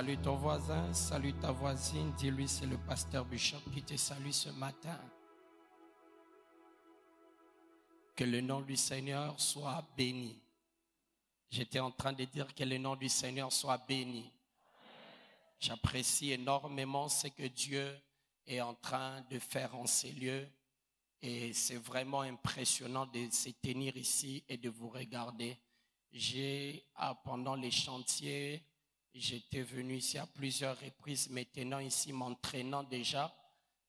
Salue ton voisin, salue ta voisine, dis-lui c'est le pasteur Bishop qui te salue ce matin. Que le nom du Seigneur soit béni. J'étais en train de dire que le nom du Seigneur soit béni. J'apprécie énormément ce que Dieu est en train de faire en ces lieux. Et c'est vraiment impressionnant de se tenir ici et de vous regarder. Pendant les chantiers, j'étais venu ici à plusieurs reprises, maintenant ici m'entraînant déjà.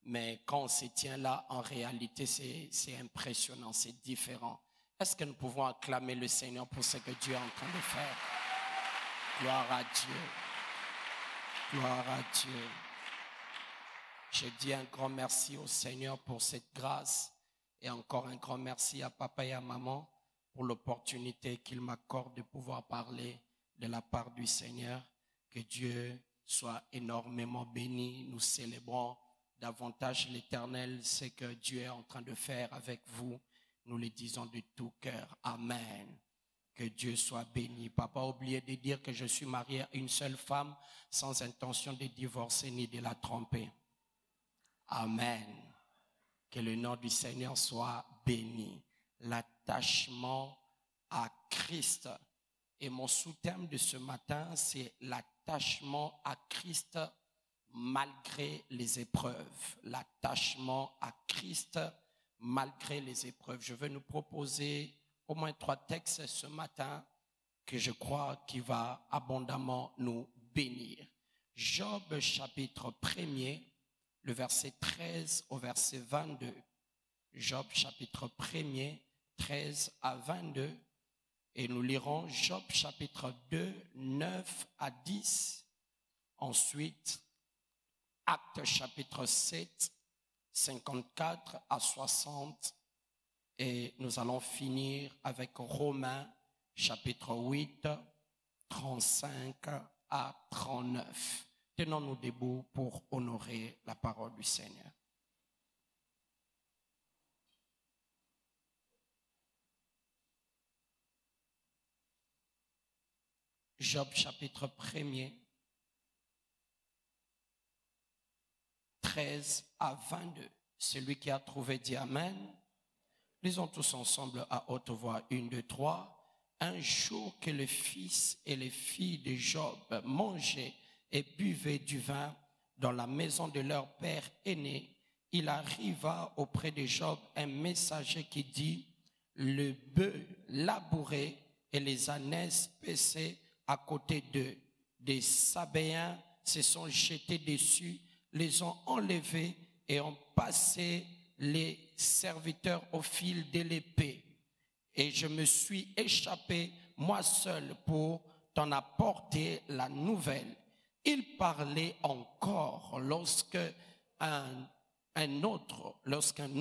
Mais quand on se tient là, en réalité, c'est impressionnant, c'est différent. Est-ce que nous pouvons acclamer le Seigneur pour ce que Dieu est en train de faire? Gloire à Dieu. Gloire à Dieu. Je dis un grand merci au Seigneur pour cette grâce et encore un grand merci à papa et à maman pour l'opportunité qu'il m'accorde de pouvoir parler de la part du Seigneur. Que Dieu soit énormément béni. Nous célébrons davantage l'Éternel, ce que Dieu est en train de faire avec vous. Nous le disons de tout cœur. Amen. Que Dieu soit béni. Papa a oublié de dire que je suis marié à une seule femme sans intention de divorcer ni de la tromper. Amen. Que le nom du Seigneur soit béni. L'attachement à Christ. Et mon sous-thème de ce matin, c'est l'attachement à Christ malgré les épreuves. L'attachement à Christ malgré les épreuves. Je veux nous proposer au moins 3 textes ce matin que je crois qu'il va abondamment nous bénir. Job chapitre 1er, le verset 13 au verset 22. Job chapitre 1er, 13 à 22. Et nous lirons Job chapitre 2, 9 à 10. Ensuite, Actes chapitre 7, 54 à 60. Et nous allons finir avec Romains chapitre 8, 35 à 39. Tenons-nous debout pour honorer la parole du Seigneur. Job chapitre 1er, 13 à 22. Celui qui a trouvé dit Amen. Lisons tous ensemble à haute voix, 1, 2, 3. Un jour que les fils et les filles de Job mangeaient et buvaient du vin dans la maison de leur père aîné, il arriva auprès de Job un messager qui dit, le bœuf labouré et les ânesses paissés à côté d'eux. Des Sabéens se sont jetés dessus, les ont enlevés et ont passé les serviteurs au fil de l'épée. Et je me suis échappé moi seul pour t'en apporter la nouvelle. Il parlait encore lorsqu'un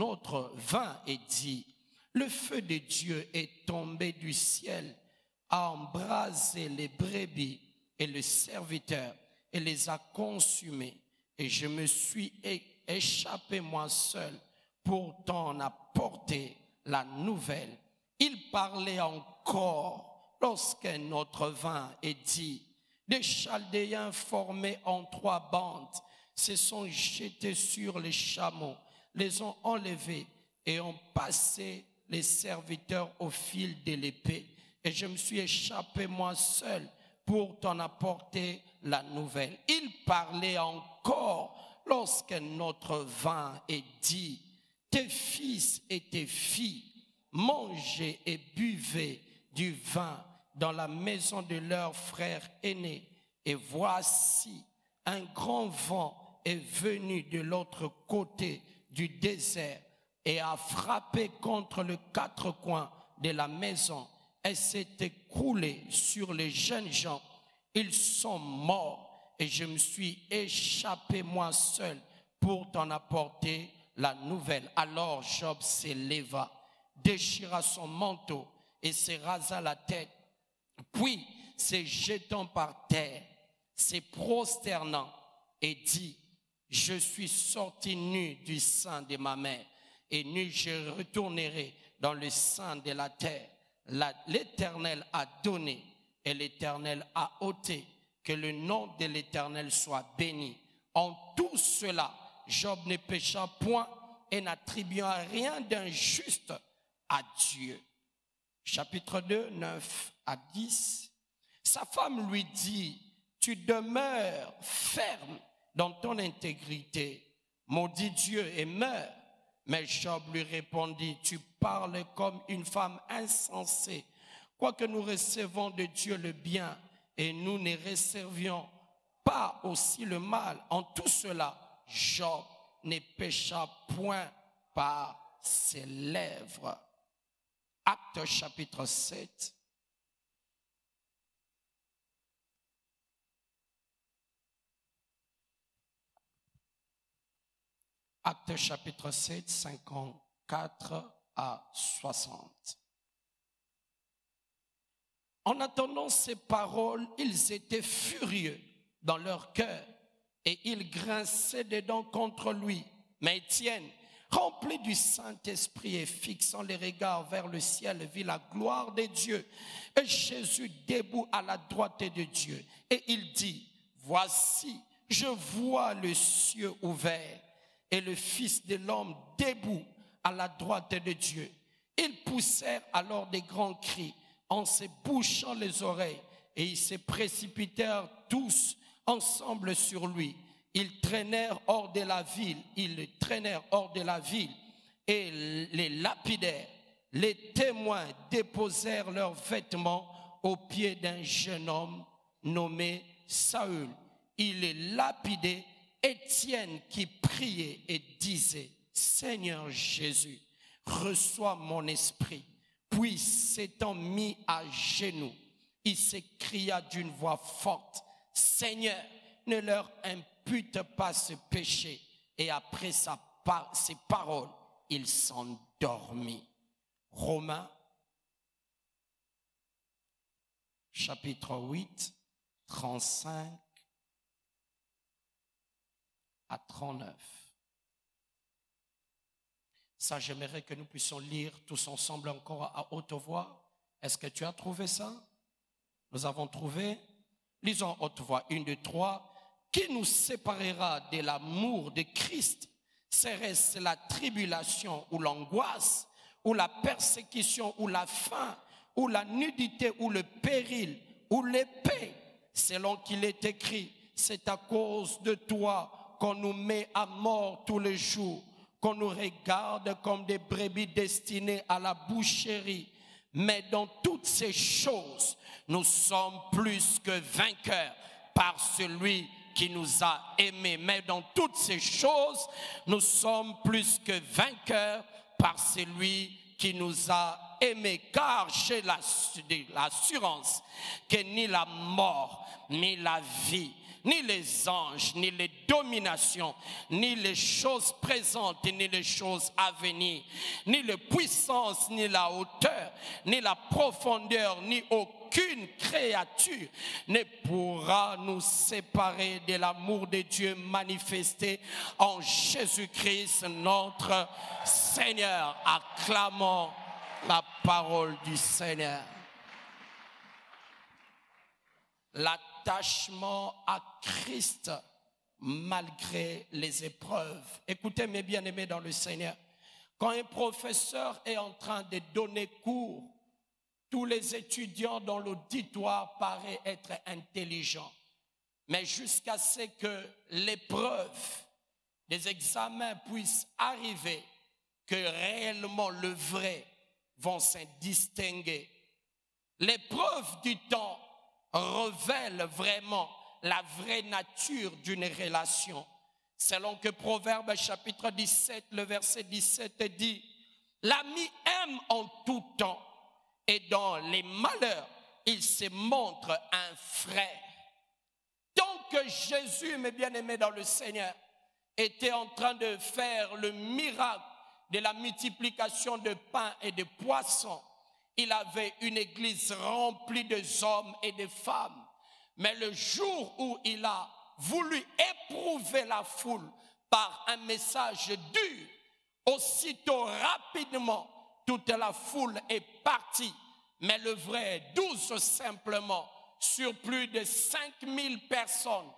autre vint et dit, le feu de Dieu est tombé du ciel, a embrasé les brebis et le serviteur et les a consumés. Et je me suis échappé moi seul pour t'en apporter la nouvelle. Il parlait encore lorsqu'un autre vint et dit, des Chaldéens formés en 3 bandes se sont jetés sur les chameaux, les ont enlevés et ont passé les serviteurs au fil de l'épée. Et je me suis échappé moi seul pour t'en apporter la nouvelle. Il parlait encore lorsqu'un autre vint et dit, tes fils et tes filles mangeaient et buvaient du vin dans la maison de leur frère aîné. Et voici, un grand vent est venu de l'autre côté du désert et a frappé contre les 4 coins de la maison et s'est écroulé sur les jeunes gens. Ils sont morts et je me suis échappé moi seul pour t'en apporter la nouvelle. Alors Job s'éleva, déchira son manteau et se rasa la tête. Puis, se jetant par terre, se prosternant et dit, je suis sorti nu du sein de ma mère et nu je retournerai dans le sein de la terre. L'Éternel a donné et l'Éternel a ôté. Que le nom de l'Éternel soit béni. En tout cela, Job ne pécha point et n'attribua rien d'injuste à Dieu. Chapitre 2, 9 à 10. Sa femme lui dit, tu demeures ferme dans ton intégrité. Maudit Dieu et meurs. Mais Job lui répondit, tu parles comme une femme insensée. Quoique nous recevons de Dieu le bien et nous ne réservions pas aussi le mal, en tout cela, Job ne pécha point par ses lèvres. Actes chapitre 7. Actes chapitre 7, 54 à 60. En attendant ces paroles, ils étaient furieux dans leur cœur et ils grinçaient des dents contre lui. Mais Étienne, rempli du Saint-Esprit et fixant les regards vers le ciel, vit la gloire de Dieu et Jésus debout à la droite de Dieu. Et il dit, voici, je vois le ciel ouvert et le Fils de l'homme debout à la droite de Dieu. Ils poussèrent alors des grands cris en se bouchant les oreilles et ils se précipitèrent tous ensemble sur lui. Ils traînèrent hors de la ville, et les lapidèrent. Les témoins déposèrent leurs vêtements aux pieds d'un jeune homme nommé Saül. Ils les lapidaient. Étienne qui priait et disait, Seigneur Jésus, reçois mon esprit. Puis s'étant mis à genoux, il s'écria d'une voix forte, Seigneur, ne leur impute pas ce péché. Et après ces paroles, il s'endormit. Romains, chapitre 8, 35 à 39. Ça, j'aimerais que nous puissions lire tous ensemble encore à haute voix. Est-ce que tu as trouvé ça? Nous avons trouvé. Lisons à haute voix. 1, 2, 3. Qui nous séparera de l'amour de Christ? Serait-ce la tribulation ou l'angoisse, ou la persécution ou la faim, ou la nudité ou le péril, ou l'épée? Selon qu'il est écrit, c'est à cause de toi qu'on nous met à mort tous les jours, qu'on nous regarde comme des brebis destinées à la boucherie. Mais dans toutes ces choses, nous sommes plus que vainqueurs par celui qui nous a aimés. Mais dans toutes ces choses, nous sommes plus que vainqueurs par celui qui nous a aimés. Car j'ai l'assurance que ni la mort, ni la vie, ni les anges, ni les dominations, ni les choses présentes, ni les choses à venir, ni les puissances, ni la hauteur, ni la profondeur, ni aucune créature ne pourra nous séparer de l'amour de Dieu manifesté en Jésus-Christ notre Seigneur. Acclamons la parole du Seigneur. L'attachement à Christ malgré les épreuves. Écoutez mes bien-aimés dans le Seigneur, quand un professeur est en train de donner cours, tous les étudiants dans l'auditoire paraissent être intelligents. Mais jusqu'à ce que l'épreuve des examens puisse arriver, que réellement le vrai vont se distinguer. L'épreuve du temps révèle vraiment la vraie nature d'une relation. Selon que Proverbe chapitre 17, le verset 17 dit, l'ami aime en tout temps et dans les malheurs, il se montre un frère. Tant que Jésus, mes bien-aimés dans le Seigneur, était en train de faire le miracle de la multiplication de pain et de poissons, il avait une église remplie d'hommes et de femmes. Mais le jour où il a voulu éprouver la foule par un message dur, aussitôt rapidement, toute la foule est partie. Mais le vrai 12 simplement sur plus de 5000 personnes,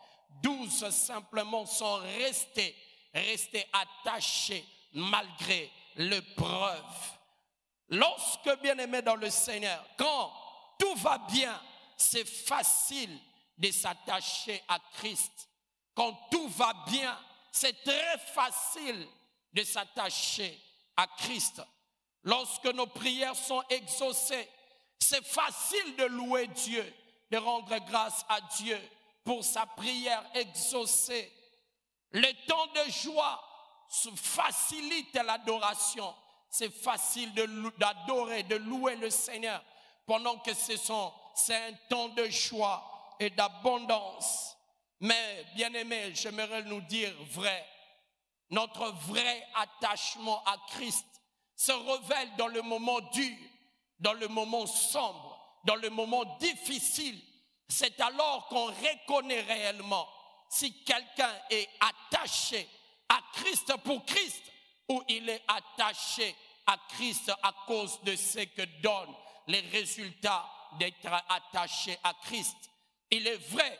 12 simplement sont restés attachés malgré l'épreuve. Lorsque, bien-aimé dans le Seigneur, quand tout va bien, c'est facile de s'attacher à Christ. Quand tout va bien, c'est très facile de s'attacher à Christ. Lorsque nos prières sont exaucées, c'est facile de louer Dieu, de rendre grâce à Dieu pour sa prière exaucée. Le temps de joie facilite l'adoration. C'est facile d'adorer, de louer le Seigneur pendant que c'est un temps de joie et d'abondance. Mais bien-aimés, j'aimerais nous dire vrai. Notre vrai attachement à Christ se révèle dans le moment dur, dans le moment sombre, dans le moment difficile. C'est alors qu'on reconnaît réellement si quelqu'un est attaché à Christ pour Christ ou il est attaché à Christ à cause de ce que donnent les résultats d'être attaché à Christ. Il est vrai,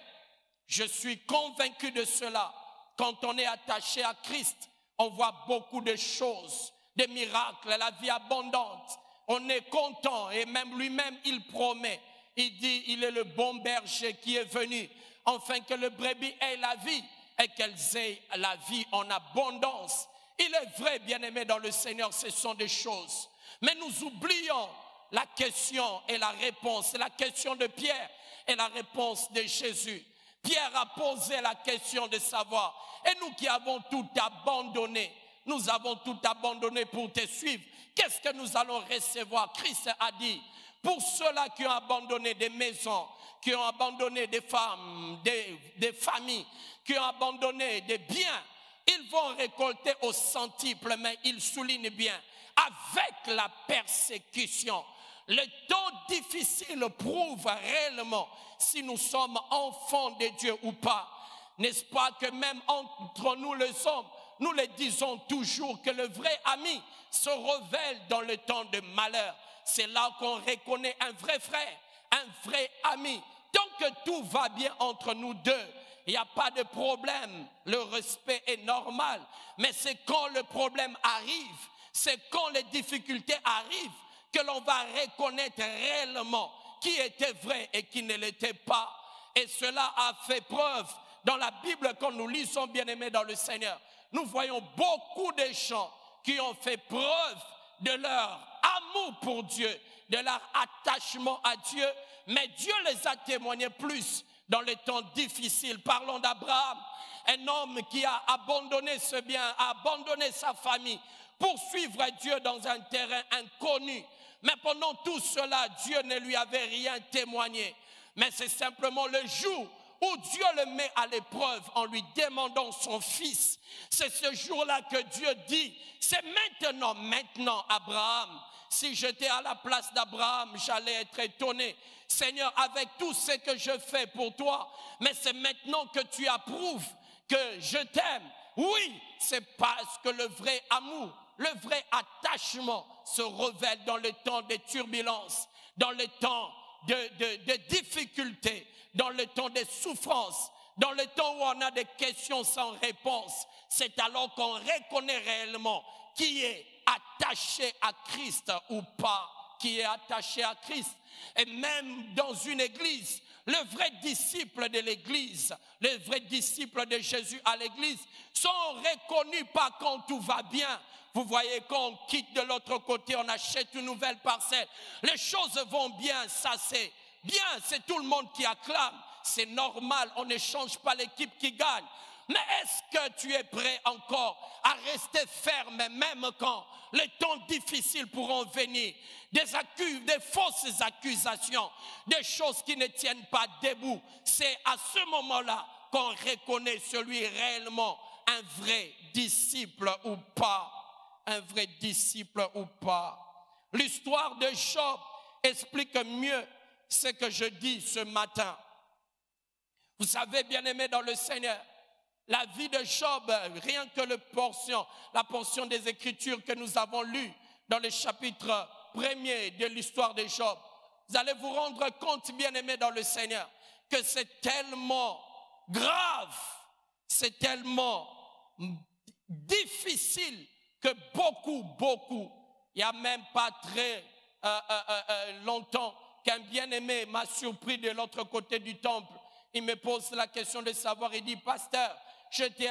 je suis convaincu de cela. Quand on est attaché à Christ, on voit beaucoup de choses, des miracles, la vie abondante. On est content et même lui-même, il promet. Il dit, il est le bon berger qui est venu, afin que le brebis ait la vie et qu'elles aient la vie en abondance. Il est vrai, bien-aimé dans le Seigneur, ce sont des choses. Mais nous oublions la question et la réponse. C'est la question de Pierre et la réponse de Jésus. Pierre a posé la question de savoir, et nous qui avons tout abandonné, nous avons tout abandonné pour te suivre, qu'est-ce que nous allons recevoir? Christ a dit, pour ceux-là qui ont abandonné des maisons, qui ont abandonné des femmes, des familles, qui ont abandonné des biens, ils vont récolter au centuple, mais il souligne bien, avec la persécution. Le temps difficile prouve réellement si nous sommes enfants de Dieu ou pas. N'est-ce pas que même entre nous les hommes, nous le disons toujours que le vrai ami se révèle dans le temps de malheur. C'est là qu'on reconnaît un vrai frère, un vrai ami. Tant que tout va bien entre nous deux, il n'y a pas de problème, le respect est normal. Mais c'est quand le problème arrive, c'est quand les difficultés arrivent, que l'on va reconnaître réellement qui était vrai et qui ne l'était pas. Et cela a fait preuve dans la Bible quand nous lisons, bien-aimés dans le Seigneur. Nous voyons beaucoup de gens qui ont fait preuve de leur amour pour Dieu, de leur attachement à Dieu, mais Dieu les a témoignés plus dans les temps difficiles. Parlons d'Abraham, un homme qui a abandonné ce bien, a abandonné sa famille pour suivre Dieu dans un terrain inconnu. Mais pendant tout cela, Dieu ne lui avait rien témoigné. Mais c'est simplement le jour où Dieu le met à l'épreuve en lui demandant son fils. C'est ce jour-là que Dieu dit, c'est maintenant Abraham. Si j'étais à la place d'Abraham, j'allais être étonné. Seigneur, avec tout ce que je fais pour toi, mais c'est maintenant que tu approuves que je t'aime. Oui, c'est parce que le vrai amour, le vrai attachement se révèle dans le temps de turbulences, dans le temps de difficultés, dans le temps de souffrances, dans le temps où on a des questions sans réponse. C'est alors qu'on reconnaît réellement qui est attaché à Christ ou pas, qui est attaché à Christ. Et même dans une église, le vrai disciple de l'église, les vrais disciples de Jésus à l'église sont reconnus pas quand tout va bien. Vous voyez, quand on quitte de l'autre côté, on achète une nouvelle parcelle. Les choses vont bien, ça c'est bien, c'est tout le monde qui acclame. C'est normal, on ne change pas l'équipe qui gagne. Mais est-ce que tu es prêt encore à rester ferme même quand les temps difficiles pourront venir? Des fausses accusations, des choses qui ne tiennent pas debout. C'est à ce moment-là qu'on reconnaît celui réellement un vrai disciple ou pas. Un vrai disciple ou pas. L'histoire de Job explique mieux ce que je dis ce matin. Vous savez, bien-aimés dans le Seigneur, la vie de Job, rien que la portion des Écritures que nous avons lues dans le chapitre 1er de l'histoire de Job, vous allez vous rendre compte, bien-aimés dans le Seigneur, que c'est tellement grave, c'est tellement difficile que beaucoup, il n'y a même pas très longtemps qu'un bien-aimé m'a surpris de l'autre côté du temple. Il me pose la question de savoir, il dit, pasteur, j'étais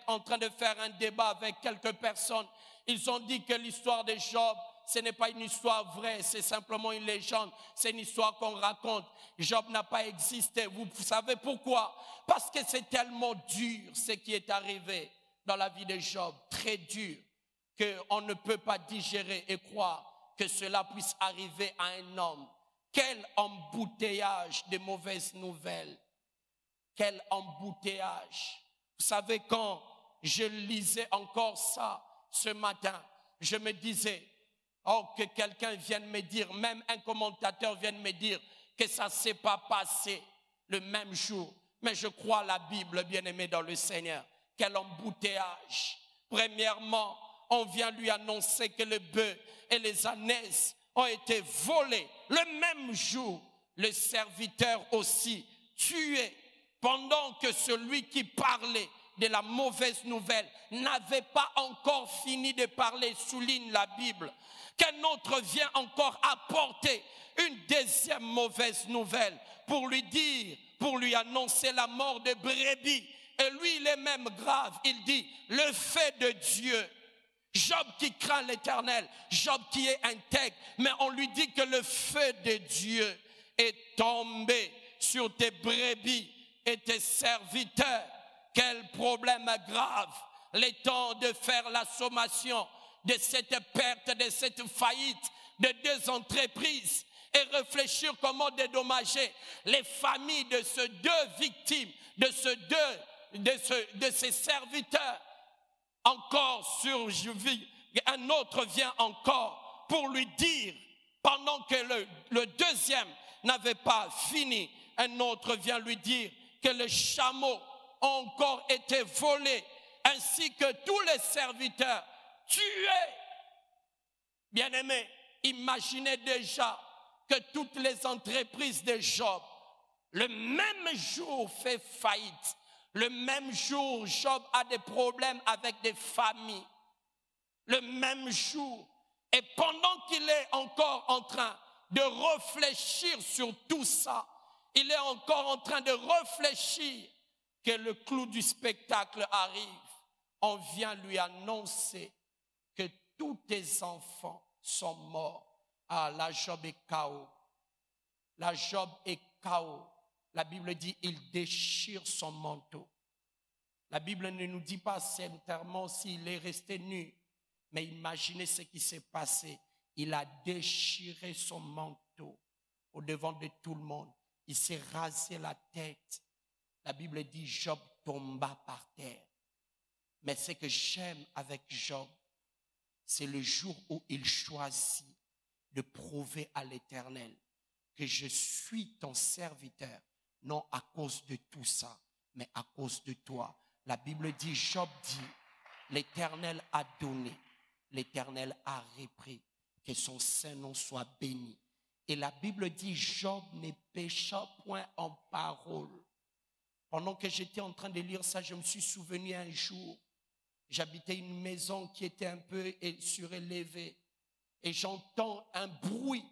en train de faire un débat avec quelques personnes. Ils ont dit que l'histoire de Job, ce n'est pas une histoire vraie, c'est simplement une légende, c'est une histoire qu'on raconte. Job n'a pas existé. Vous savez pourquoi? Parce que c'est tellement dur ce qui est arrivé dans la vie de Job, très dur, qu'on ne peut pas digérer et croire que cela puisse arriver à un homme. Quel embouteillage de mauvaises nouvelles. Quel embouteillage. Vous savez, quand je lisais encore ça ce matin, je me disais, oh, que quelqu'un vienne me dire, même un commentateur vienne me dire que ça ne s'est pas passé le même jour. Mais je crois la Bible, bien-aimé dans le Seigneur. Quel embouteillage. Premièrement, on vient lui annoncer que les bœufs et les ânesses ont été volés. Le même jour, le serviteur aussi tué, pendant que celui qui parlait de la mauvaise nouvelle n'avait pas encore fini de parler, souligne la Bible. Qu'un autre vient encore apporter une deuxième mauvaise nouvelle pour lui dire, pour lui annoncer la mort de brebis. Et lui, il est même grave. Il dit, le fait de Dieu. Job qui craint l'Éternel, Job qui est intègre, mais on lui dit que le feu de Dieu est tombé sur tes brebis et tes serviteurs. Quel problème grave. Le temps de faire la sommation de cette perte, de cette faillite de deux entreprises et réfléchir comment dédommager les familles de ces deux victimes, de ces serviteurs. Encore survit, un autre vient encore pour lui dire, pendant que le deuxième n'avait pas fini, un autre vient lui dire que les chameaux ont encore été volés, ainsi que tous les serviteurs tués. Bien-aimés, imaginez déjà que toutes les entreprises de Job, le même jour fait faillite. Le même jour, Job a des problèmes avec des familles. Le même jour. Et pendant qu'il est encore en train de réfléchir sur tout ça, il est encore en train de réfléchir que le clou du spectacle arrive. On vient lui annoncer que tous tes enfants sont morts. Ah, la Job est KO. La Job est KO. La Bible dit, il déchire son manteau. La Bible ne nous dit pas sincèrement s'il est resté nu, mais imaginez ce qui s'est passé. Il a déchiré son manteau au devant de tout le monde. Il s'est rasé la tête. La Bible dit, Job tomba par terre. Mais ce que j'aime avec Job, c'est le jour où il choisit de prouver à l'Éternel que je suis ton serviteur. Non à cause de tout ça, mais à cause de toi. La Bible dit, Job dit, l'Éternel a donné, l'Éternel a repris, que son Saint-Nom soit béni. Et la Bible dit, Job ne pécha point en parole. Pendant que j'étais en train de lire ça, je me suis souvenu un jour, j'habitais une maison qui était un peu surélevée et j'entends un bruit.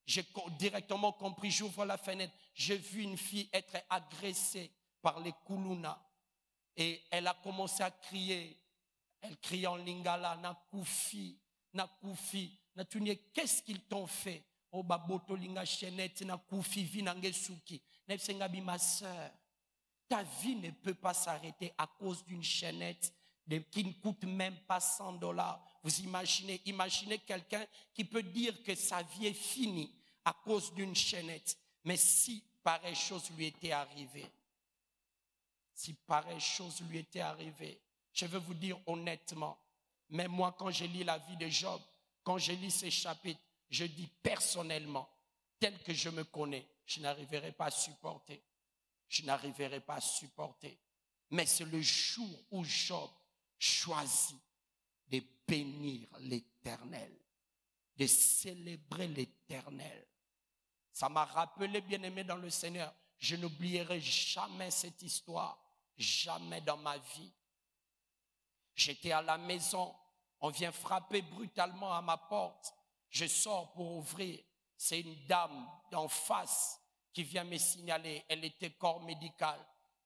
J'ai directement compris, j'ouvre la fenêtre, j'ai vu une fille être agressée par les Kuluna. Et elle a commencé à crier. Elle crie en lingala, Nakoufi, Nakoufi. Qu'est-ce qu'ils t'ont fait? Oh, baboto linga chenette, Nakoufi, vinangesuki. Nepsengabi, ma soeur, ta vie ne peut pas s'arrêter à cause d'une chaînette qui ne coûte même pas $100. Vous imaginez quelqu'un qui peut dire que sa vie est finie à cause d'une chaînette. Mais si pareille chose lui était arrivée, je veux vous dire honnêtement, mais moi quand je lis la vie de Job, quand je lis ces chapitres, je dis personnellement, tel que je me connais, je n'arriverai pas à supporter. Mais c'est le jour où Job choisit de bénir l'Éternel, de célébrer l'Éternel. Ça m'a rappelé, bien-aimé dans le Seigneur, Je n'oublierai jamais cette histoire, jamais dans ma vie. J'étais à la maison, on vient frapper brutalement à ma porte. Je sors pour ouvrir. C'est une dame d'en face qui vient me signaler. Elle était corps médical.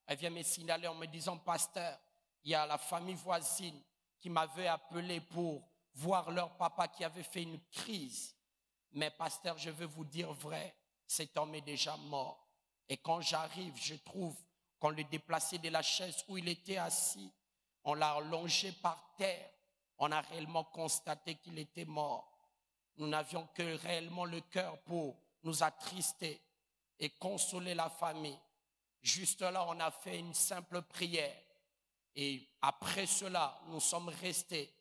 Elle vient me signaler en me disant, pasteur, il y a la famille voisine qui m'avait appelé pour voir leur papa qui avait fait une crise. Mais pasteur, je veux vous dire vrai, cet homme est déjà mort. Et quand j'arrive, je trouve qu'on le déplaçait de la chaise où il était assis. On l'a allongé par terre. On a réellement constaté qu'il était mort. Nous n'avions que réellement le cœur pour nous attrister et consoler la famille. Juste là, on a fait une simple prière. Et après cela, nous sommes restés.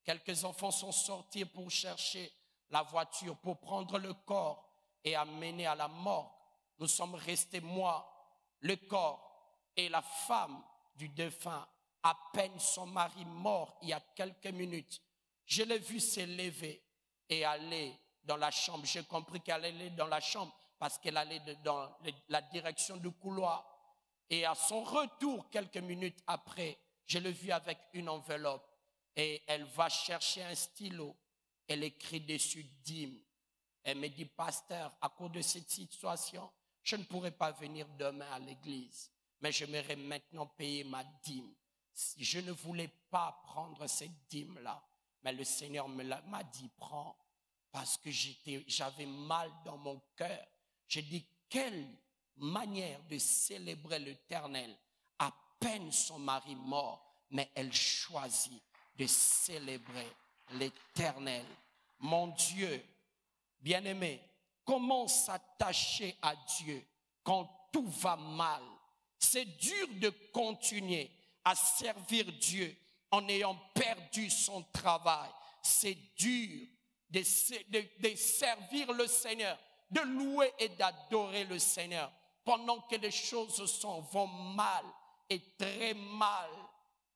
Quelques enfants sont sortis pour chercher la voiture, pour prendre le corps et amener à la morgue. Nous sommes restés, moi, le corps et la femme du défunt. À peine son mari mort il y a quelques minutes. Je l'ai vu s'élever et aller dans la chambre. J'ai compris qu'elle allait dans la chambre parce qu'elle allait dans la direction du couloir. Et à son retour, quelques minutes après, je l'ai vu avec une enveloppe. Et elle va chercher un stylo. Elle écrit dessus dîme. Elle me dit, pasteur, à cause de cette situation, je ne pourrai pas venir demain à l'église. Mais j'aimerais maintenant payer ma dîme. Si je ne voulais pas prendre cette dîme-là, mais le Seigneur m'a dit, prends, parce que j'avais mal dans mon cœur. J'ai dit, quelle manière de célébrer l'Éternel. À peine son mari mort, mais elle choisit de célébrer l'Éternel. Mon Dieu, bien-aimé, comment s'attacher à Dieu quand tout va mal? C'est dur de continuer à servir Dieu en ayant perdu son travail. C'est dur de servir le Seigneur, de louer et d'adorer le Seigneur pendant que les choses vont mal et très mal.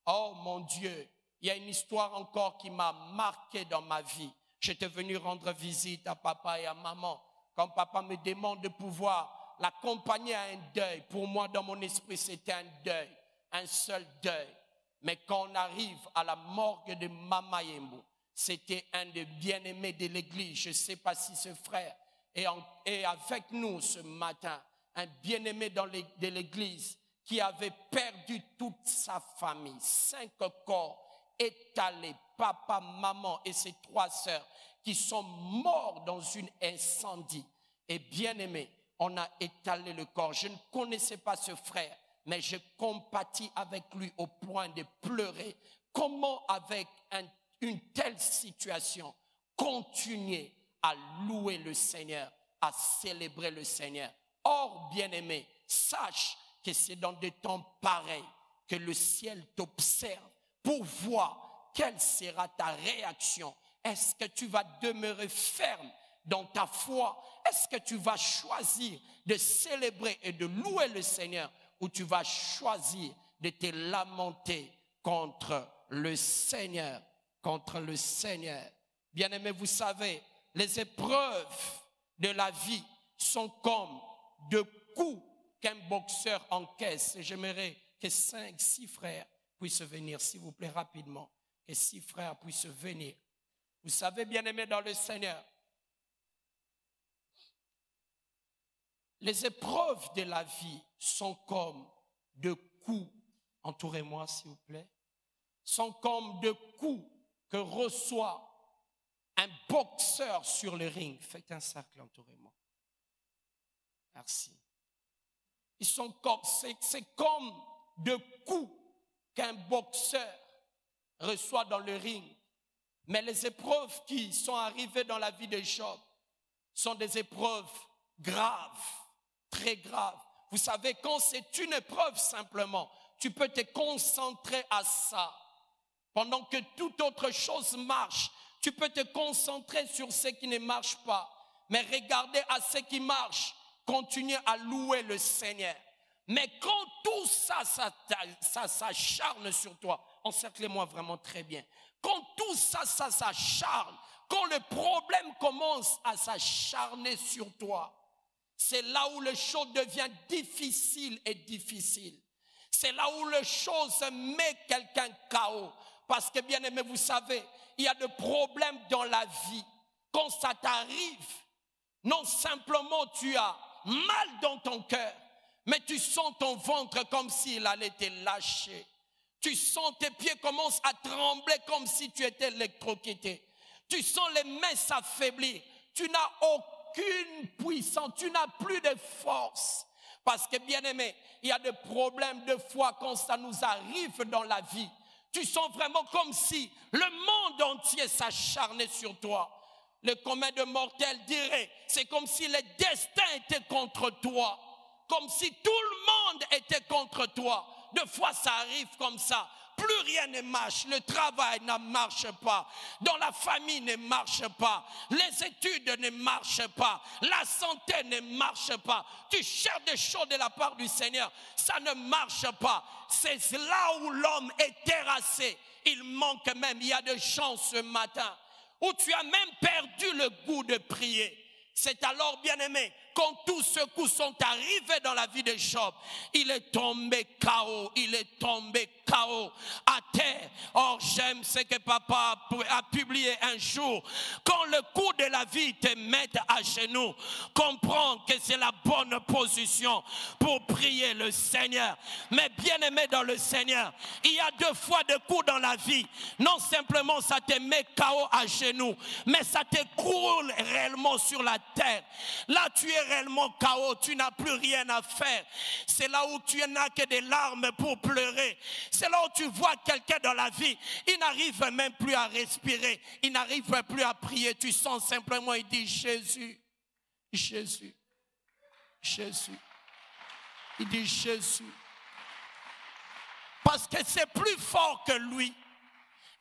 Oh mon Dieu, il y a une histoire encore qui m'a marqué dans ma vie. J'étais venu rendre visite à papa et à maman. Quand papa me demande de pouvoir l'accompagner à un deuil, pour moi dans mon esprit c'était un deuil. Un seul deuil. Mais quand on arrive à la morgue de Mama Yembo, c'était un des bien-aimés de l'église. Je ne sais pas si ce frère est avec nous ce matin. Un bien-aimé de l'église qui avait perdu toute sa famille. 5 corps étalés, papa, maman et ses 3 sœurs qui sont morts dans une incendie. Et bien-aimé, on a étalé le corps. Je ne connaissais pas ce frère. Mais je compatis avec lui au point de pleurer. Comment avec une telle situation continuer à louer le Seigneur, à célébrer le Seigneur? Or, bien-aimé, sache que c'est dans des temps pareils que le ciel t'observe pour voir quelle sera ta réaction. Est-ce que tu vas demeurer ferme dans ta foi? Est-ce que tu vas choisir de célébrer et de louer le Seigneur? Ou tu vas choisir de te lamenter contre le Seigneur, contre le Seigneur. Bien-aimés, vous savez, les épreuves de la vie sont comme de coups qu'un boxeur encaisse. Et j'aimerais que 5, 6 frères puissent venir, s'il vous plaît, rapidement. Que 6 frères puissent venir. Vous savez, bien-aimés dans le Seigneur, les épreuves de la vie sont comme de coups, entourez-moi s'il vous plaît, sont comme de coups que reçoit un boxeur sur le ring. Faites un cercle, entourez-moi. Merci. C'est comme de coups qu'un boxeur reçoit dans le ring. Mais les épreuves qui sont arrivées dans la vie de Job sont des épreuves graves. Très grave. Vous savez, quand c'est une épreuve simplement, tu peux te concentrer à ça. Pendant que toute autre chose marche, tu peux te concentrer sur ce qui ne marche pas. Mais regardez à ce qui marche, continuez à louer le Seigneur. Mais quand tout ça s'acharne sur toi, encerclez-moi vraiment très bien. Quand tout ça s'acharne, quand le problème commence à s'acharner sur toi, c'est là où les choses deviennent difficiles et difficiles. C'est là où les choses met quelqu'un KO. Parce que bien aimé, vous savez, il y a des problèmes dans la vie. Quand ça t'arrive, non simplement tu as mal dans ton cœur, mais tu sens ton ventre comme s'il allait te lâcher. Tu sens tes pieds commencent à trembler comme si tu étais électrocuté. Tu sens les mains s'affaiblir. Tu n'as aucune puissance, tu n'as plus de force. Parce que bien aimé, il y a des problèmes de foi quand ça nous arrive dans la vie. Tu sens vraiment comme si le monde entier s'acharnait sur toi. Le commun de mortels dirait, c'est comme si le destin était contre toi. Comme si tout le monde était contre toi. Des fois ça arrive comme ça. Plus rien ne marche, le travail ne marche pas, dans la famille ne marche pas, les études ne marchent pas, la santé ne marche pas. Tu cherches des choses de la part du Seigneur, ça ne marche pas. C'est là où l'homme est terrassé. Il manque même, il y a des gens ce matin où tu as même perdu le goût de prier. C'est alors, bien aimé, quand tous ceux coups sont arrivés dans la vie de Job, il est tombé KO, il est tombé KO à terre. Or, j'aime ce que papa a publié un jour. Quand le coup de la vie te met à genoux, comprends que c'est la bonne position pour prier le Seigneur. Mais bien aimé dans le Seigneur, il y a deux fois de coups dans la vie. Non simplement ça te met KO à genoux, mais ça t'écroule réellement sur la terre. Là, tu es réellement KO, tu n'as plus rien à faire. C'est là où tu n'as que des larmes pour pleurer. C'est là où tu vois quelqu'un dans la vie, il n'arrive même plus à respirer, il n'arrive plus à prier. Tu sens simplement, il dit Jésus, Jésus, Jésus. Il dit Jésus. Parce que c'est plus fort que lui.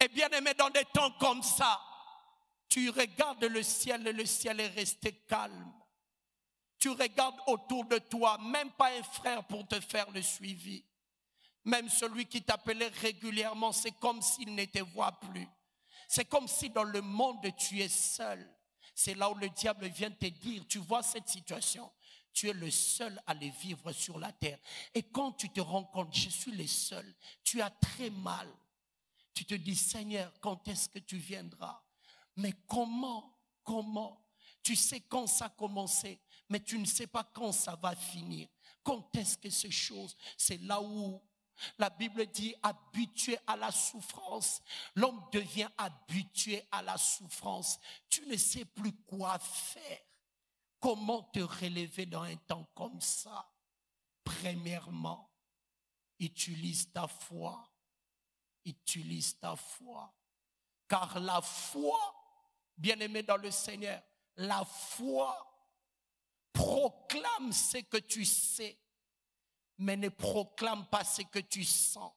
Et bien aimé, dans des temps comme ça, tu regardes le ciel et le ciel est resté calme. Tu regardes autour de toi, même pas un frère pour te faire le suivi. Même celui qui t'appelait régulièrement, c'est comme s'il ne te voit plus. C'est comme si dans le monde tu es seul. C'est là où le diable vient te dire, tu vois cette situation, tu es le seul à les vivre sur la terre. Et quand tu te rends compte, je suis le seul, tu as très mal. Tu te dis, Seigneur, quand est-ce que tu viendras? Mais comment? Tu sais quand ça a commencé, mais tu ne sais pas quand ça va finir. Quand est-ce que ces choses, c'est là où la Bible dit habitué à la souffrance. L'homme devient habitué à la souffrance. Tu ne sais plus quoi faire. Comment te relever dans un temps comme ça? Premièrement, utilise ta foi. Utilise ta foi. Car la foi, bien-aimé dans le Seigneur, la foi proclame ce que tu sais, mais ne proclame pas ce que tu sens.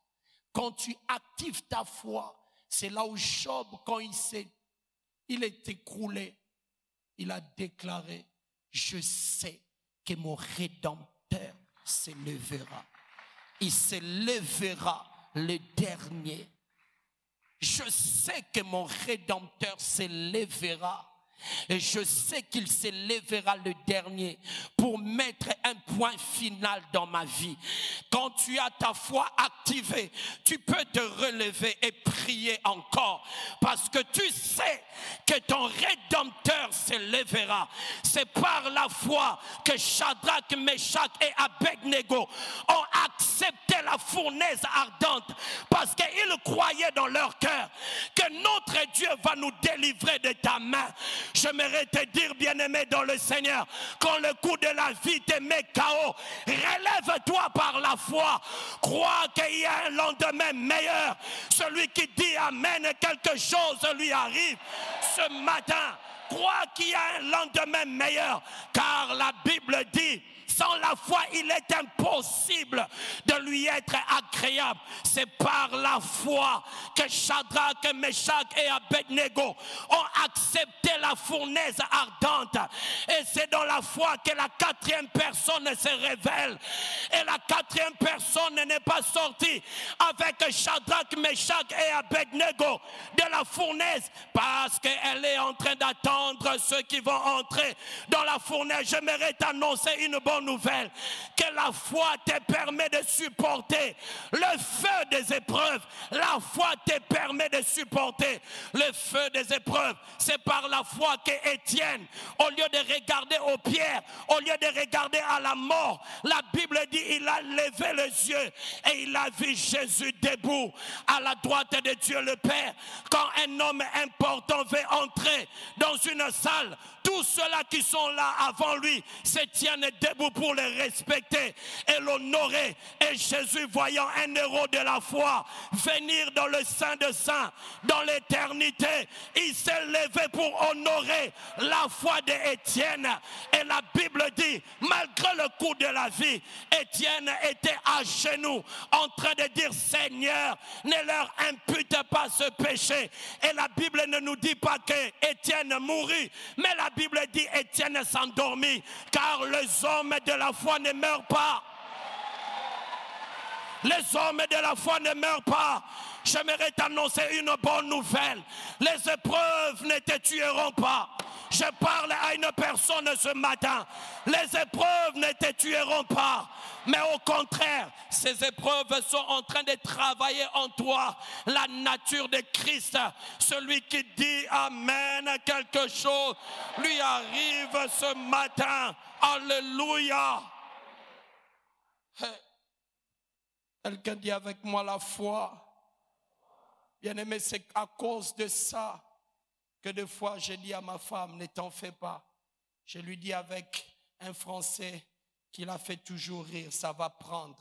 Quand tu actives ta foi, c'est là où Job, quand il est écroulé, il a déclaré, je sais que mon Rédempteur se lèvera. Il se lèvera le dernier. Je sais que mon Rédempteur se lèvera. Et je sais qu'il se lèvera le dernier pour mettre un point final dans ma vie. Quand tu as ta foi activée, tu peux te relever et prier encore. Parce que tu sais que ton Rédempteur se lèvera. C'est par la foi que Shadrach, Meshach et Abednego ont accepté la fournaise ardente. Parce qu'ils croyaient dans leur cœur que notre Dieu va nous délivrer de ta main. J'aimerais te dire, bien-aimé dans le Seigneur, quand le coup de la vie te met KO, relève-toi par la foi. Crois qu'il y a un lendemain meilleur. Celui qui dit Amen et quelque chose lui arrive ce matin. Crois qu'il y a un lendemain meilleur. Car la Bible dit, sans la foi, il est impossible de lui être agréable. C'est par la foi que Shadrach, Meshach et Abednego ont accepté la fournaise ardente. Et c'est dans la foi que la quatrième personne se révèle. Et la quatrième personne n'est pas sortie avec Shadrach, Meshach et Abednego de la fournaise parce qu'elle est en train d'attendre ceux qui vont entrer dans la fournaise. J'aimerais t'annoncer une bonne nouvelle, que la foi te permet de supporter le feu des épreuves. La foi te permet de supporter le feu des épreuves. C'est par la foi qu'Étienne, au lieu de regarder aux pierres, au lieu de regarder à la mort, la Bible dit il a levé les yeux et il a vu Jésus debout à la droite de Dieu le Père. Quand un homme important veut entrer dans une salle, tous ceux-là qui sont là avant lui se tiennent debout pour le respecter et l'honorer. Et Jésus, voyant un héros de la foi venir dans le Saint des Saints, dans l'éternité, il s'est levé pour honorer la foi d'Étienne. Et la Bible dit, malgré le coup de la vie, Étienne était à genoux en train de dire, Seigneur, ne leur impute pas ce péché. Et la Bible ne nous dit pas que Étienne mourut, mais la Bible dit Étienne s'endormit, car les hommes de la foi ne meurent pas. Les hommes de la foi ne meurent pas. J'aimerais t'annoncer une bonne nouvelle. Les épreuves ne te tueront pas. Je parle à une personne ce matin. Les épreuves ne te tueront pas. Mais au contraire, ces épreuves sont en train de travailler en toi la nature de Christ. Celui qui dit Amen à quelque chose lui arrive ce matin. Alléluia. Quelqu'un dit avec moi la foi. Bien-aimé, c'est à cause de ça que des fois je dis à ma femme, ne t'en fais pas. Je lui dis avec un français qui l'a fait toujours rire, ça va prendre.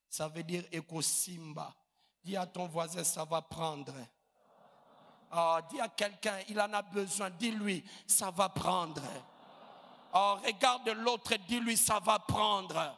Ça veut dire ekosimba. Dis à ton voisin, ça va prendre. Oh, dis à quelqu'un, il en a besoin, dis-lui, ça va prendre. Oh, regarde l'autre, dis-lui, ça va prendre.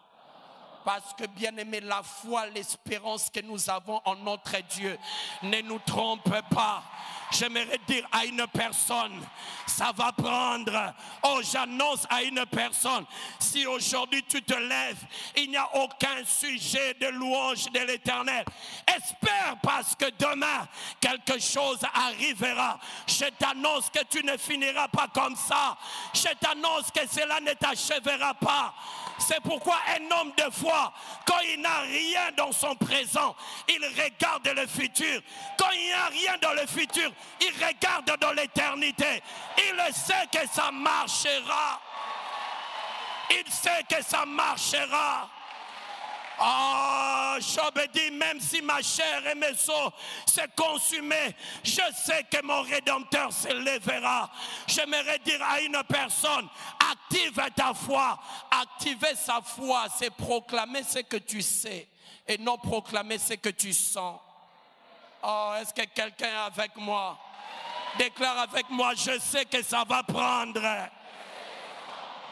Parce que bien aimé, la foi, l'espérance que nous avons en notre Dieu ne nous trompe pas. J'aimerais dire à une personne, ça va prendre. Oh, j'annonce à une personne, si aujourd'hui tu te lèves, il n'y a aucun sujet de louange de l'Éternel. Espère parce que demain, quelque chose arrivera. Je t'annonce que tu ne finiras pas comme ça. Je t'annonce que cela ne t'achèvera pas. C'est pourquoi un homme de foi, quand il n'a rien dans son présent, il regarde le futur. Quand il n'y a rien dans le futur, il regarde dans l'éternité. Il sait que ça marchera. Il sait que ça marchera. Oh, Job dit, même si ma chair et mes os se consumés, je sais que mon Rédempteur se lèvera. J'aimerais dire à une personne, active ta foi. Activer sa foi, c'est proclamer ce que tu sais et non proclamer ce que tu sens. Oh, est-ce que quelqu'un est avec moi? Déclare avec moi, je sais que ça va prendre.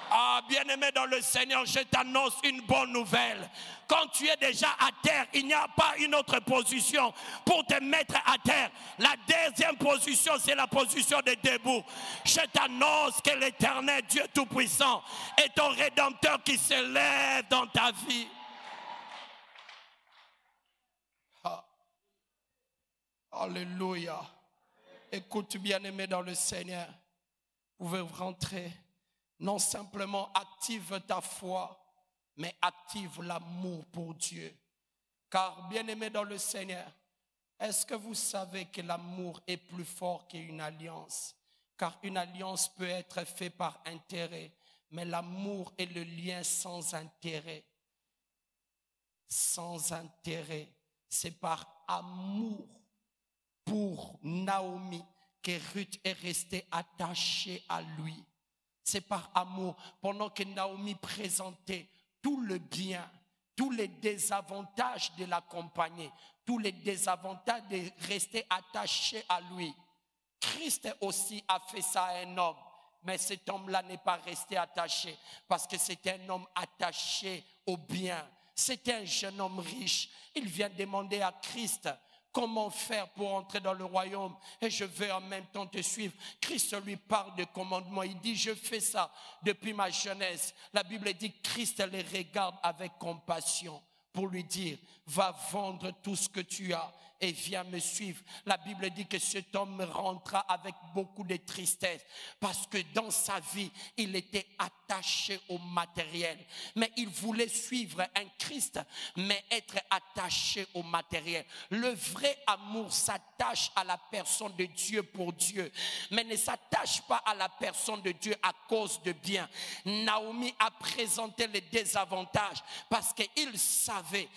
Ah, bien-aimé dans le Seigneur, je t'annonce une bonne nouvelle. Quand tu es déjà à terre, il n'y a pas une autre position pour te mettre à terre. La deuxième position, c'est la position de debout. Je t'annonce que l'Éternel Dieu Tout-Puissant est ton Rédempteur qui se lève dans ta vie. Ah. Alléluia. Écoute, bien-aimé dans le Seigneur, vous pouvez rentrer. Non simplement active ta foi, mais active l'amour pour Dieu. Car bien-aimé dans le Seigneur, est-ce que vous savez que l'amour est plus fort qu'une alliance? Car une alliance peut être faite par intérêt, mais l'amour est le lien sans intérêt. Sans intérêt, c'est par amour pour Naomi que Ruth est restée attachée à lui. C'est par amour. Pendant que Naomi présentait tout le bien, tous les désavantages de l'accompagner, tous les désavantages de rester attaché à lui. Christ aussi a fait ça à un homme. Mais cet homme-là n'est pas resté attaché parce que c'était un homme attaché au bien. C'était un jeune homme riche. Il vient demander à Christ comment faire pour entrer dans le royaume et je veux en même temps te suivre. Christ lui parle de commandement. Il dit, je fais ça depuis ma jeunesse. La Bible dit, Christ les regarde avec compassion pour lui dire, va vendre tout ce que tu as et viens me suivre. La Bible dit que cet homme rentra avec beaucoup de tristesse parce que dans sa vie, il était attaché au matériel. Mais il voulait suivre un Christ, mais être attaché au matériel. Le vrai amour s'attache à la personne de Dieu pour Dieu, mais ne s'attache pas à la personne de Dieu à cause de bien. Naomi a présenté les désavantages parce qu'elle savait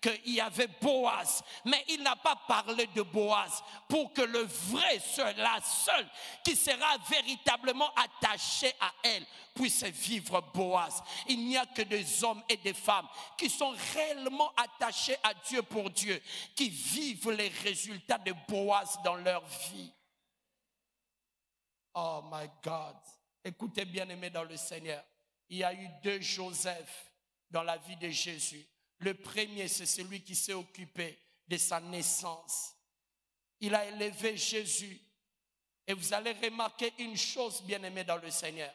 qu'il y avait Boaz, mais il n'a pas parlé de Boaz pour que le vrai, la seule qui sera véritablement attaché à elle puisse vivre Boaz. Il n'y a que des hommes et des femmes qui sont réellement attachés à Dieu pour Dieu, qui vivent les résultats de Boaz dans leur vie. Oh my God. Écoutez bien aimés dans le Seigneur, il y a eu 2 Joseph dans la vie de Jésus. Le premier, c'est celui qui s'est occupé de sa naissance. Il a élevé Jésus. Et vous allez remarquer une chose, bien-aimés dans le Seigneur,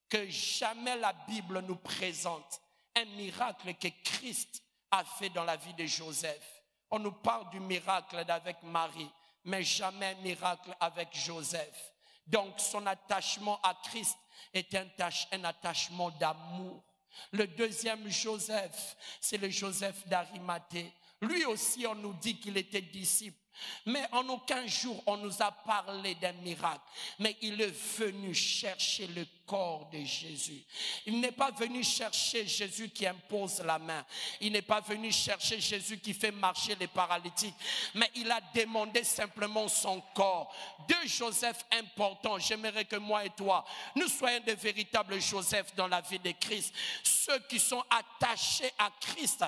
que jamais la Bible nous présente un miracle que Christ a fait dans la vie de Joseph. On nous parle du miracle avec Marie, mais jamais un miracle avec Joseph. Donc son attachement à Christ est un attachement d'amour. Le deuxième Joseph, c'est le Joseph d'Arimathée. Lui aussi, on nous dit qu'il était disciple. Mais en aucun jour, on nous a parlé d'un miracle. Mais il est venu chercher le corps de Jésus. Il n'est pas venu chercher Jésus qui impose la main. Il n'est pas venu chercher Jésus qui fait marcher les paralytiques. Mais il a demandé simplement son corps. 2 Joseph importants. J'aimerais que moi et toi, nous soyons de véritables Joseph dans la vie de Christ. Ceux qui sont attachés à Christ.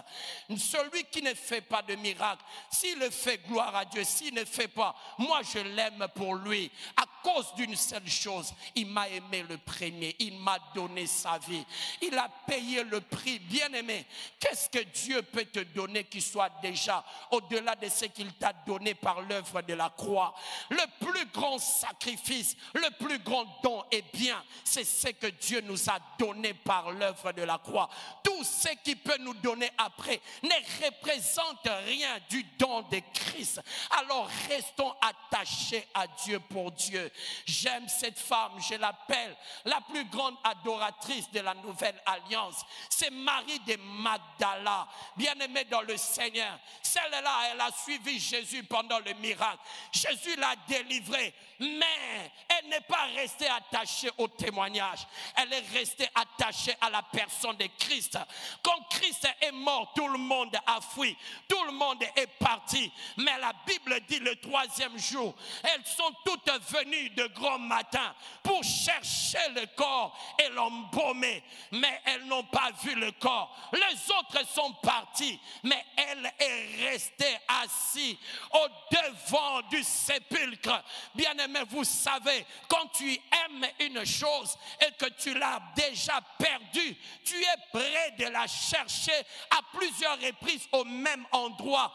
Celui qui ne fait pas de miracle, s'il le fait, gloire à Dieu. S'il ne fait pas, moi je l'aime pour lui. À cause d'une seule chose, il m'a aimé le premier. Il m'a donné sa vie. Il a payé le prix. Bien-aimé, qu'est-ce que Dieu peut te donner qui soit déjà au-delà de ce qu'il t'a donné par l'œuvre de la croix? Le plus grand sacrifice, le plus grand don est bien, c'est ce que Dieu nous a donné par l'œuvre de la croix. Tout ce qu'il peut nous donner après ne représente rien du don de Christ. Alors restons attachés à Dieu pour Dieu. J'aime cette femme, je l'appelle la plus grande adoratrice de la nouvelle alliance. C'est Marie de Magdala, bien-aimée dans le Seigneur. Celle-là, elle a suivi Jésus pendant le miracle. Jésus l'a délivrée, mais elle n'est pas restée attachée au témoignage. Elle est restée attachée à la personne de Christ. Quand Christ est mort, tout le monde a fui. Tout le monde est parti. Mais la Bible dit le 3e jour, elles sont toutes venues de grand matin pour chercher le corps et l'embaumer. Mais elles n'ont pas vu le corps. Les autres sont partis, mais elle est restée assise au devant du sépulcre. Bien-aimé, vous savez, quand tu aimes une chose et que tu l'as déjà perdue, tu es prêt de la chercher à plusieurs reprises au même endroit,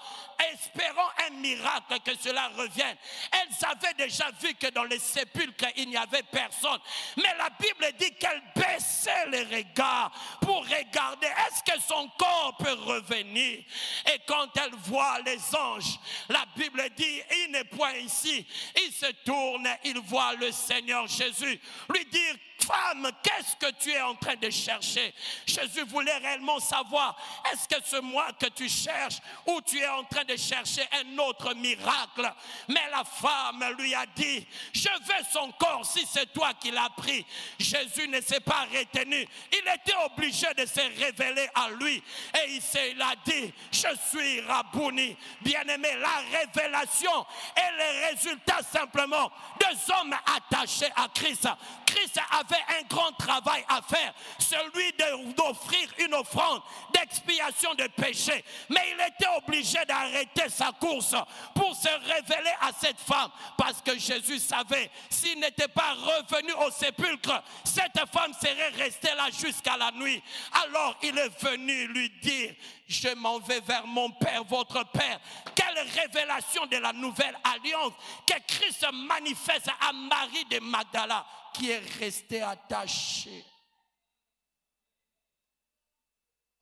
espérant un miracle que cela revienne. Elles avaient déjà vu que dans les sépulcres, il n'y avait personne. Mais la Bible dit qu'elle baissait les regards pour regarder, est-ce que son corps peut revenir? Et quand elle voit les anges, la Bible dit, il n'est point ici. Il se tourne, il voit le Seigneur Jésus lui dire, femme, qu'est-ce que tu es en train de chercher? Jésus voulait réellement savoir, est-ce que c'est moi que tu cherches ou tu es en train de chercher un autre miracle? Mais la femme lui a dit, je veux son corps si c'est toi qui l'as pris. Jésus ne s'est pas retenu. Il était obligé de se révéler à lui et il a dit, je suis Rabouni. Bien-aimé, la révélation est le résultat simplement des hommes attachés à Christ. Christ avait un grand travail à faire, celui d'offrir une offrande d'expiation de péché. Mais il était obligé d'arrêter sa course pour se révéler à cette femme, parce que Jésus savait savez, s'il n'était pas revenu au sépulcre, cette femme serait restée là jusqu'à la nuit. Alors il est venu lui dire, je m'en vais vers mon Père, votre Père. Quelle révélation de la nouvelle alliance que Christ manifeste à Marie de Magdala, qui est restée attachée.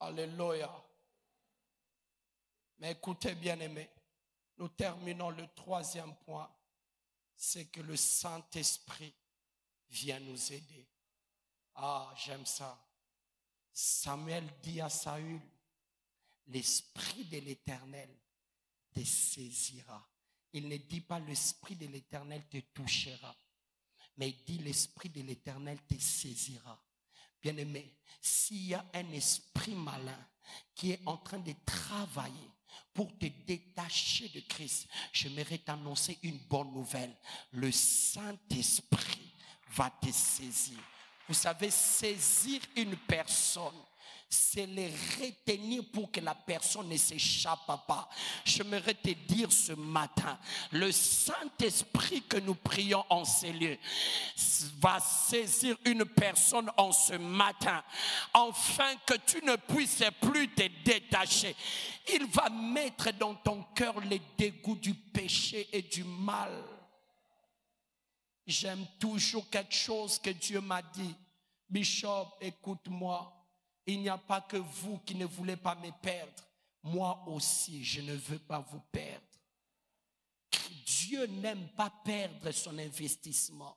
Alléluia. Mais écoutez, bien-aimés, nous terminons le troisième point. C'est que le Saint-Esprit vient nous aider. Ah, j'aime ça. Samuel dit à Saül, l'Esprit de l'Éternel te saisira. Il ne dit pas l'Esprit de l'Éternel te touchera, mais il dit l'Esprit de l'Éternel te saisira. Bien-aimé, s'il y a un esprit malin qui est en train de travailler pour te détacher de Christ, j'aimerais t'annoncer une bonne nouvelle. Le Saint-Esprit va te saisir. Vous savez, saisir une personne, c'est les retenir pour que la personne ne s'échappe pas. J'aimerais te dire ce matin, le Saint-Esprit que nous prions en ces lieux va saisir une personne en ce matin, afin que tu ne puisses plus te détacher. Il va mettre dans ton cœur les dégoûts du péché et du mal. J'aime toujours quelque chose que Dieu m'a dit. Bishop, écoute-moi. Il n'y a pas que vous qui ne voulez pas me perdre. Moi aussi, je ne veux pas vous perdre. Dieu n'aime pas perdre son investissement.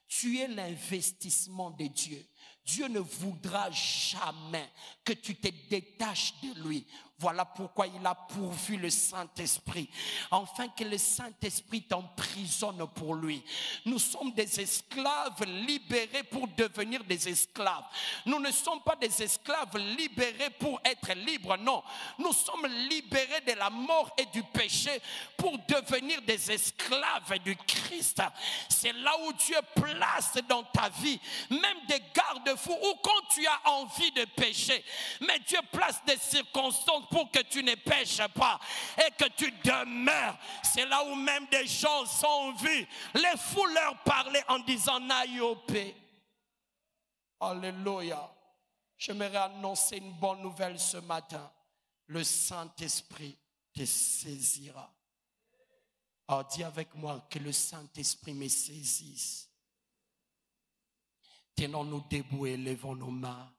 Tu es l'investissement de Dieu. Dieu ne voudra jamais que tu te détaches de lui. Voilà pourquoi il a pourvu le Saint-Esprit, afin que le Saint-Esprit t'emprisonne pour lui. Nous sommes des esclaves libérés pour devenir des esclaves. Nous ne sommes pas des esclaves libérés pour être libres, non. Nous sommes libérés de la mort et du péché pour devenir des esclaves du Christ. C'est là où Dieu place dans ta vie même des garde-fous, ou quand tu as envie de pécher, mais Dieu place des circonstances pour que tu ne pêches pas et que tu demeures. C'est là où même des gens sont vus. Les fous leur parlaient en disant Naïopé. Alléluia. J'aimerais annoncer une bonne nouvelle ce matin. Le Saint-Esprit te saisira. Alors dis avec moi que le Saint-Esprit me saisisse. Tenons-nous debout et levons nos mains.